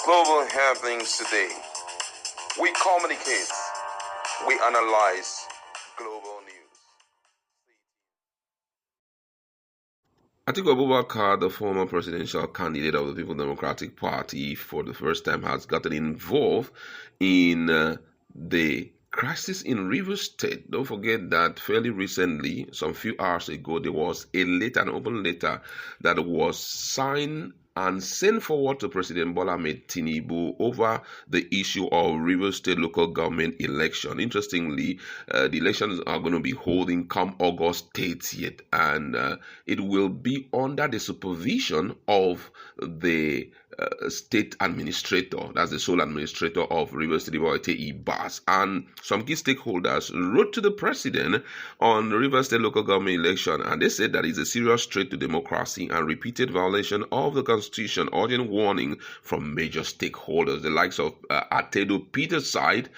Global happenings today. We communicate. We analyze global news. Atiku Abubakar, the former presidential candidate of the People Democratic Party, for the first time has gotten involved in the crisis in Rivers State. Don't forget that fairly recently, some few hours ago, there was an open letter that was signed and sent forward to President Bola Ahmed Tinubu over the issue of Rivers State local government election. Interestingly, the elections are going to be holding come August 30th, and it will be under the supervision of the state administrator, that's the sole administrator of Rivers State, Ibas. And some key stakeholders wrote to the president on the Rivers State local government election, and they said that it's a serious threat to democracy and repeated violation of the constitution, urgent warning from major stakeholders, the likes of Atiku Peter's side,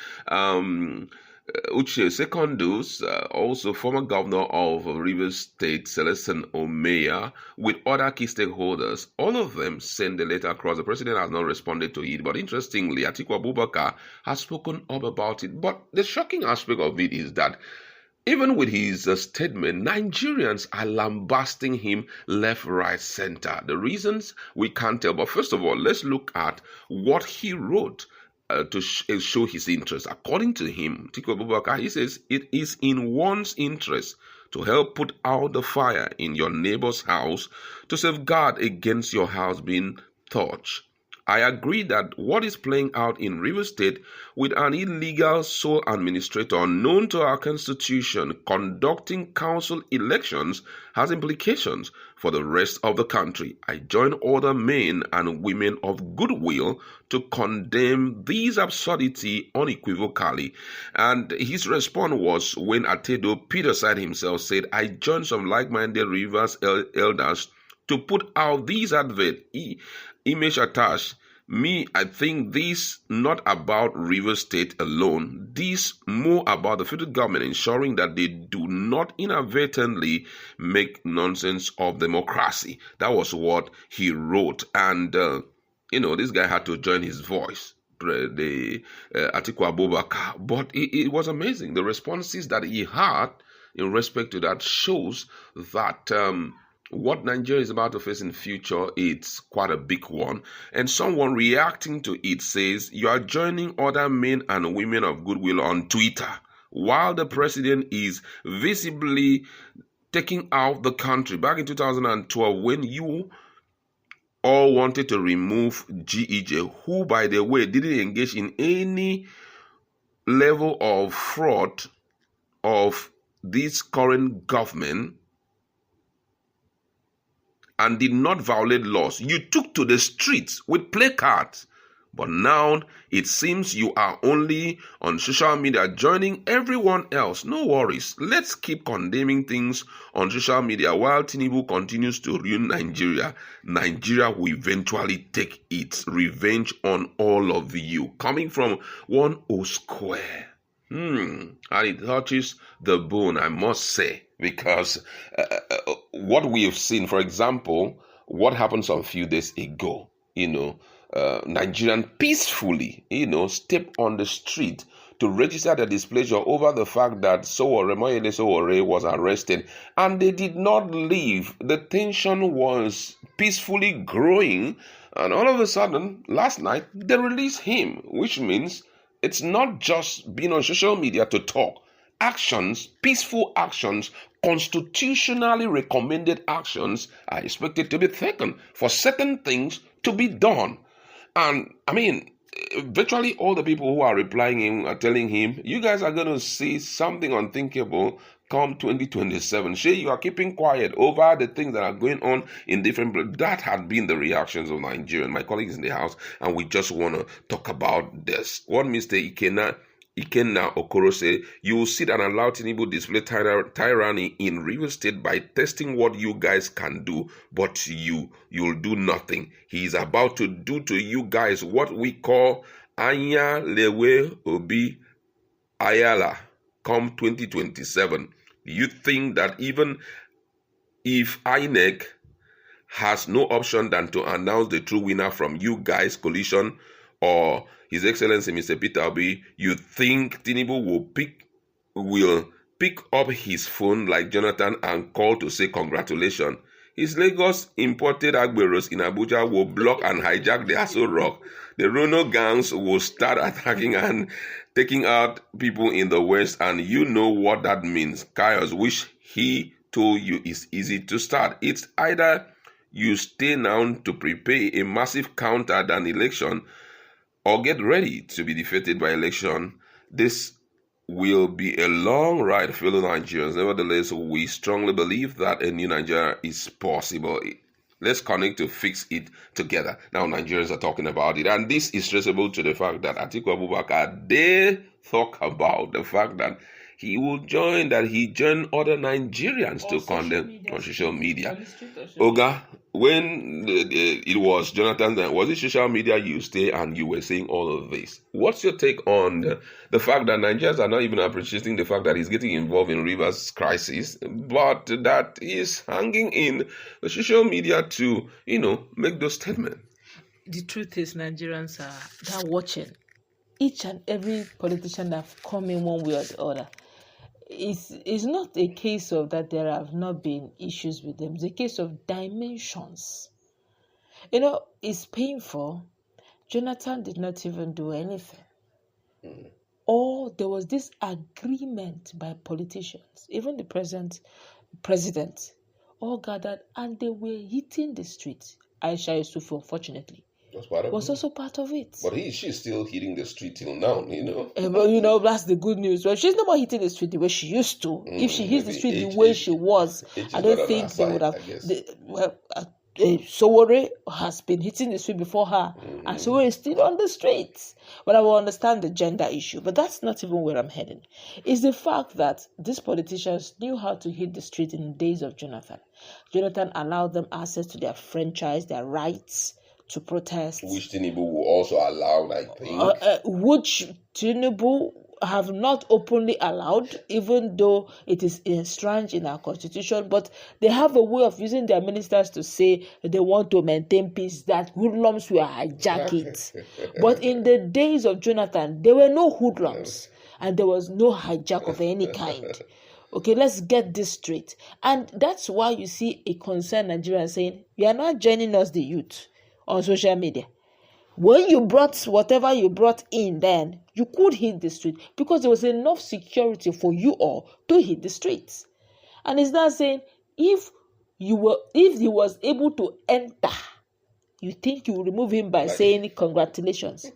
Uche Secondus, also former governor of Rivers State, Celestin Omeya, with other key stakeholders. All of them sent the letter across. The president has not responded to it. But interestingly, Atiku Abubakar has spoken up about it. But the shocking aspect of it is that even with his statement, Nigerians are lambasting him left, right, center. The reasons we can't tell. But first of all, let's look at what he wrote to show his interest. According to him, Atiku Abubakar, he says, it is in one's interest to help put out the fire in your neighbor's house to safeguard against your house being torched. I agree that what is playing out in Rivers State with an illegal sole administrator known to our constitution conducting council elections has implications for the rest of the country. I join other men and women of goodwill to condemn this absurdity unequivocally. And his response was when Atiku Peterside himself said, I join some like-minded Rivers elders to put out these advert image attached. Me, I think this not about Rivers State alone. This more about the federal government ensuring that they do not inadvertently make nonsense of democracy. That was what he wrote. And, this guy had to join his voice, the Atiku Abubakar. But it was amazing. The responses that he had in respect to that shows that what Nigeria is about to face in future, it's quite a big one. And someone reacting to it says, you are joining other men and women of goodwill on Twitter, while the president is visibly taking out the country. Back in 2012, when you all wanted to remove GEJ, who, by the way, didn't engage in any level of fraud of this current government, and did not violate laws. You took to the streets with placards. But now it seems you are only on social media joining everyone else. No worries. Let's keep condemning things on social media while Tinubu continues to ruin Nigeria. Nigeria will eventually take its revenge on all of you. Coming from one O Square. And it touches the bone, I must say. Because what we have seen, for example, what happened some few days ago, Nigerian peacefully, step on the street to register their displeasure over the fact that Moyele Sowore was arrested, and they did not leave. The tension was peacefully growing, and all of a sudden, last night, they released him, which means it's not just being on social media to talk. Actions, peaceful actions, constitutionally recommended actions are expected to be taken for certain things to be done. And virtually all the people who are replying him are telling him, you guys are going to see something unthinkable come 2027. Shay, you are keeping quiet over the things that are going on in different places. That had been the reactions of Nigeria. My colleagues in the house, and we just want to talk about this. One mistake, Ikenna Okoro said, you will sit and allow Tinubu display tyranny in Rivers State by testing what you guys can do, but you'll do nothing. He is about to do to you guys what we call Anya Lewe Obi Ayala come 2027. Do you think that even if INEC has no option than to announce the true winner from you guys, coalition, or His Excellency Mr. Peter Obi, you think Tinubu will pick up his phone like Jonathan and call to say congratulations? His Lagos imported Agberos in Abuja will block and hijack the Aso Rock. The Rono gangs will start attacking and taking out people in the West, and you know what that means. Chaos, which he told you is easy to start. It's either you stay now to prepare a massive counter than election, or get ready to be defeated by election. This will be a long ride, fellow Nigerians. Nevertheless, we strongly believe that a new Nigeria is possible. Let's connect to fix it together. Now, Nigerians are talking about it, and this is traceable to the fact that Atiku Abubakar, they talk about the fact that he will join, that he joined other Nigerians to condemn on social media. Oga, when it was Jonathan, was it social media you stay and you were saying all of this? What's your take on the fact that Nigerians are not even appreciating the fact that he's getting involved in Rivers crisis, but that he's hanging in the social media to, make those statements? The truth is, Nigerians are watching. Each and every politician that have come in one way or the other. It's not a case of that there have not been issues with them. It's a case of dimensions. It's painful. Jonathan did not even do anything. Or there was this agreement by politicians, even the president, all gathered, and they were hitting the streets. Aisha Yusufu, unfortunately, was also part of it. But she's still hitting the street till now, But that's the good news. Well, she's not more hitting the street the way she used to. If she hits the street the way she was, I don't think they would have. Sowore has been hitting the street before her, and Sowore is still on the streets. But I will understand the gender issue, but that's not even where I'm heading. It's the fact that these politicians knew how to hit the street in the days of Jonathan. Jonathan allowed them access to their franchise, their rights to protest. Which Tinubu will also allow, I think. Which Tinubu have not openly allowed, even though it is entrenched in our constitution. But they have a way of using their ministers to say they want to maintain peace, that hoodlums will hijack it. But in the days of Jonathan, there were no hoodlums and there was no hijack of any kind. Okay, let's get this straight. And that's why you see a concerned Nigerian saying, you are not joining us, the youth, on social media. When you brought whatever you brought in, then you could hit the street because there was enough security for you all to hit the streets. And it's not saying if he was able to enter, you think you will remove him by saying congratulations.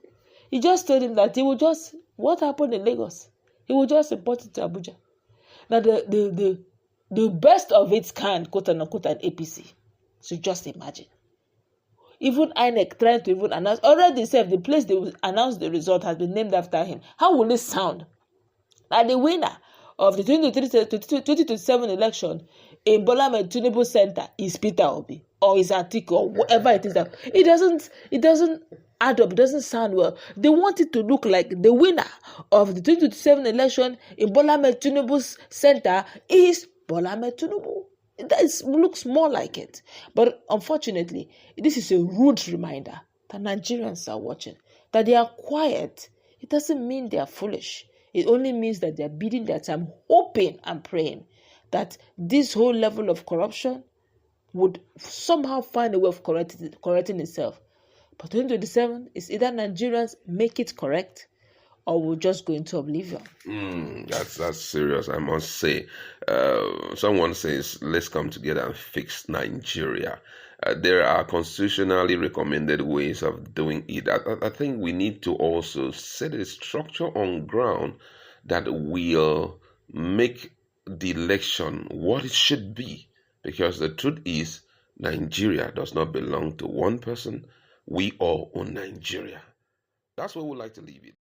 He just told him that what happened in Lagos, he will just report it to Abuja. Now the best of its kind, quote unquote, an APC. So just imagine. Even INEC trying to even announce, already said the place they will announce the result has been named after him. How will it sound? That the winner of the 2027 election in Bola Ahmed Tinubu Center is Peter Obi or is Atiku or whatever it is. That it doesn't add up. It doesn't sound well. They want it to look like the winner of the 2027 election in Bola Ahmed Tinubu's center is Bola Ahmed Tinubu. That looks more like it. But unfortunately, this is a rude reminder that Nigerians are watching. That they are quiet. It doesn't mean they are foolish. It only means that they are biding their time, hoping and praying that this whole level of corruption would somehow find a way of correcting itself. But 2027 is either Nigerians make it correct or we'll just go into oblivion. That's serious, I must say. Someone says, let's come together and fix Nigeria. There are constitutionally recommended ways of doing it. I think we need to also set a structure on ground that will make the election what it should be. Because the truth is, Nigeria does not belong to one person. We all own Nigeria. That's where we'd like to leave it.